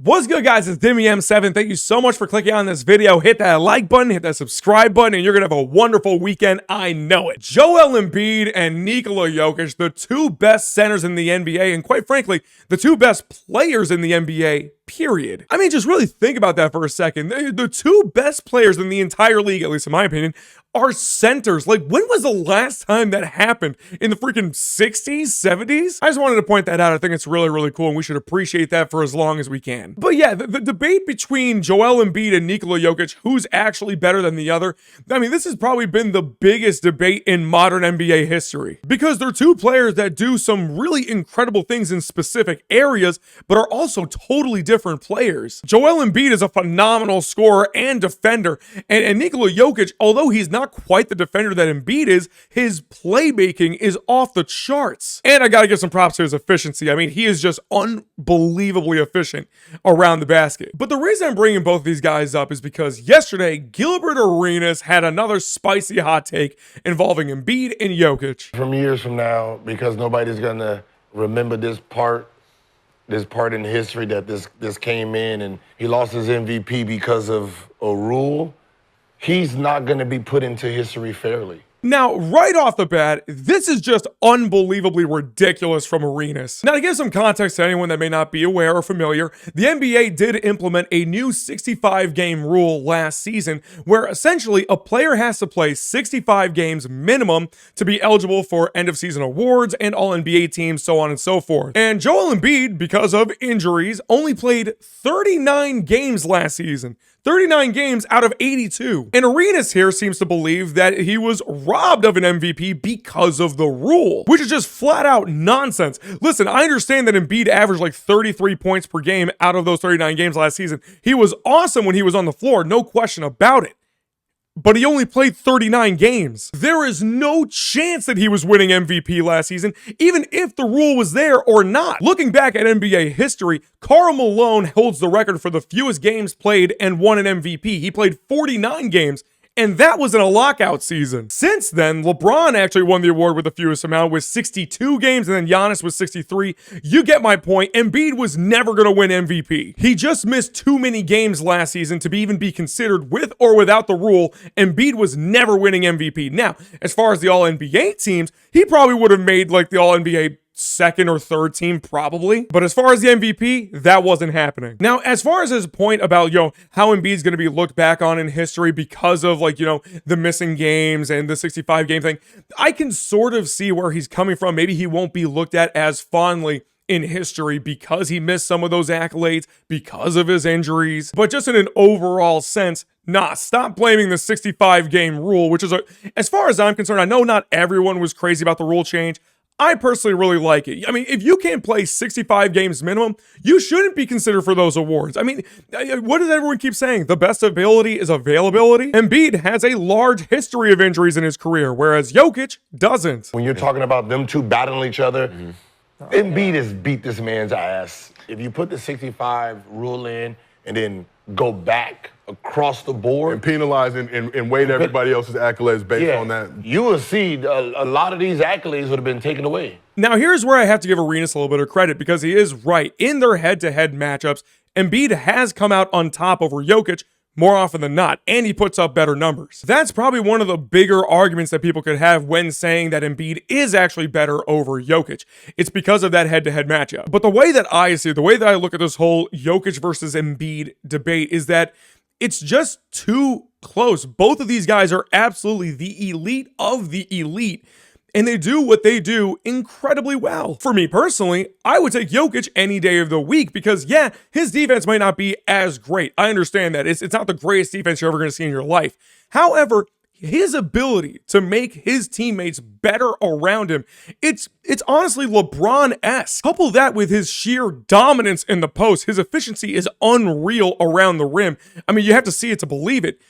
What's good, guys? It's Dimmy M7. Thank you so much for clicking on this video. Hit that like button, hit that subscribe button, and you're going to have a wonderful weekend. I know it. Joel Embiid and Nikola Jokic, the two best centers in the NBA, and quite frankly, the two best players in the NBA, period. I mean, just really think about that for a second. The two best players in the entire league, at least in my opinion, are centers. Like, when was the last time that happened? In the freaking 60s, 70s? I just wanted to point that out. I think it's really, really cool, and we should appreciate that for as long as we can. But yeah, the debate between Joel Embiid and Nikola Jokic, who's actually better than the other, I mean, this has probably been the biggest debate in modern NBA history. Because they're two players that do some really incredible things in specific areas, but are also totally different players. Joel Embiid is a phenomenal scorer and defender, and Nikola Jokic, although he's not quite the defender that Embiid is, his playmaking is off the charts. And I gotta give some props to his efficiency. I mean, he is just unbelievably efficient around the basket. But the reason I'm bringing both of these guys up is because yesterday, Gilbert Arenas had another spicy hot take involving Embiid and Jokic. From years from now, because nobody's gonna remember this part in history that this came in and he lost his MVP because of a rule, he's not going to be put into history fairly. Now, right off the bat, this is just unbelievably ridiculous from Arenas. Now, to give some context to anyone that may not be aware or familiar, the NBA did implement a new 65-game rule last season where essentially a player has to play 65 games minimum to be eligible for end-of-season awards and all-NBA teams, so on and so forth. And Joel Embiid, because of injuries, only played 39 games last season. 39 games out of 82. And Arenas here seems to believe that he was robbed of an MVP because of the rule, which is just flat out nonsense. Listen, I understand that Embiid averaged like 33 points per game out of those 39 games last season. He was awesome when he was on the floor, no question about it. But he only played 39 games. There is no chance that he was winning MVP last season, even if the rule was there or not. Looking back at NBA history, Karl Malone holds the record for the fewest games played and won an MVP. He played 49 games, and that was in a lockout season. Since then, LeBron actually won the award with the fewest amount with 62 games, and then Giannis was 63. You get my point. Embiid was never going to win MVP. He just missed too many games last season to even be considered with or without the rule. Embiid was never winning MVP. Now, as far as the All-NBA teams, he probably would have made like the All-NBA second or third team probably. But as far as the MVP, that wasn't happening. Now, as far as his point about, how Embiid's going to be looked back on in history because of the missing games and the 65 game thing, I can sort of see where he's coming from. Maybe he won't be looked at as fondly in history because he missed some of those accolades because of his injuries. But just in an overall sense, nah, stop blaming the 65 game rule, which is, as far as I'm concerned, I know not everyone was crazy about the rule change. I personally really like it. I mean, if you can't play 65 games minimum, you shouldn't be considered for those awards. I mean, what does everyone keep saying? The best ability is availability? Embiid has a large history of injuries in his career, whereas Jokic doesn't. When you're talking about them two battling each other, Embiid has beat this man's ass. If you put the 65 rule in and then go back across the board and penalize and weight everybody else's accolades based on that, you will see a lot of these accolades would have been taken away. Now, here's where I have to give Arenas a little bit of credit because he is right. In their head-to-head matchups, Embiid has come out on top over Jokic more often than not, and he puts up better numbers. That's probably one of the bigger arguments that people could have when saying that Embiid is actually better over Jokic. It's because of that head-to-head matchup. But the way that I see it, the way that I look at this whole Jokic versus Embiid debate is that it's just too close. Both of these guys are absolutely the elite of the elite, and they do what they do incredibly well. For me personally, I would take Jokic any day of the week because, yeah, his defense might not be as great. I understand that. It's not the greatest defense you're ever going to see in your life. However, his ability to make his teammates better around him, it's honestly LeBron-esque. Couple that with his sheer dominance in the post. His efficiency is unreal around the rim. I mean, you have to see it to believe it.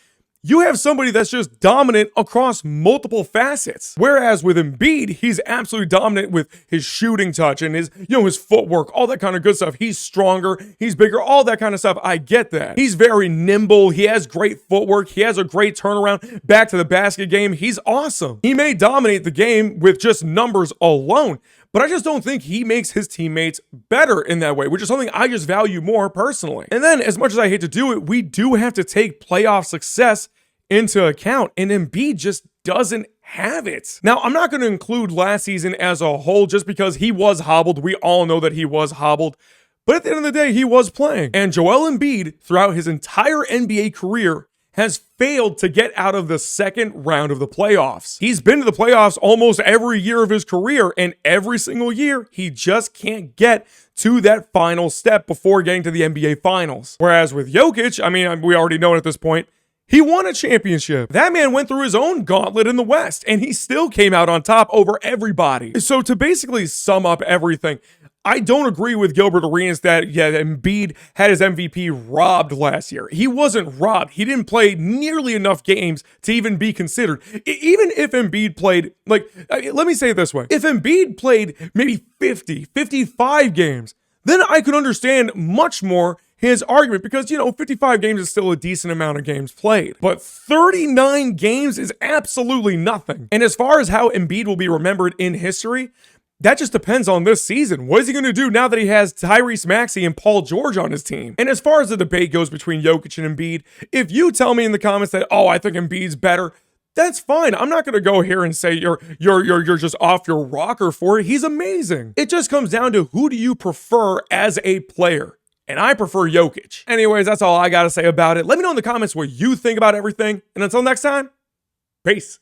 You have somebody that's just dominant across multiple facets. Whereas with Embiid, he's absolutely dominant with his shooting touch and his, his footwork, all that kind of good stuff. He's stronger, he's bigger, all that kind of stuff. I get that. He's very nimble. He has great footwork. He has a great turnaround back to the basket game. He's awesome. He may dominate the game with just numbers alone, but I just don't think he makes his teammates better in that way, which is something I just value more personally. And then, as much as I hate to do it, we do have to take playoff success into account, and Embiid just doesn't have it. Now, I'm not going to include last season as a whole just because he was hobbled. We all know that he was hobbled. But at the end of the day, he was playing. And Joel Embiid, throughout his entire NBA career, has failed to get out of the second round of the playoffs. He's been to the playoffs almost every year of his career, and every single year, he just can't get to that final step before getting to the NBA Finals. Whereas with Jokic, I mean, we already know it at this point, he won a championship. That man went through his own gauntlet in the West, and he still came out on top over everybody. So to basically sum up everything, I don't agree with Gilbert Arenas that, Embiid had his MVP robbed last year. He wasn't robbed. He didn't play nearly enough games to even be considered. Even if Embiid played, let me say it this way. If Embiid played maybe 50, 55 games, then I could understand much more his argument because, 55 games is still a decent amount of games played. But 39 games is absolutely nothing. And as far as how Embiid will be remembered in history, that just depends on this season. What is he going to do now that he has Tyrese Maxey and Paul George on his team? And as far as the debate goes between Jokic and Embiid, if you tell me in the comments that, I think Embiid's better, that's fine. I'm not going to go here and say you're just off your rocker for it. He's amazing. It just comes down to who do you prefer as a player? And I prefer Jokic. Anyways, that's all I got to say about it. Let me know in the comments what you think about everything. And until next time, peace.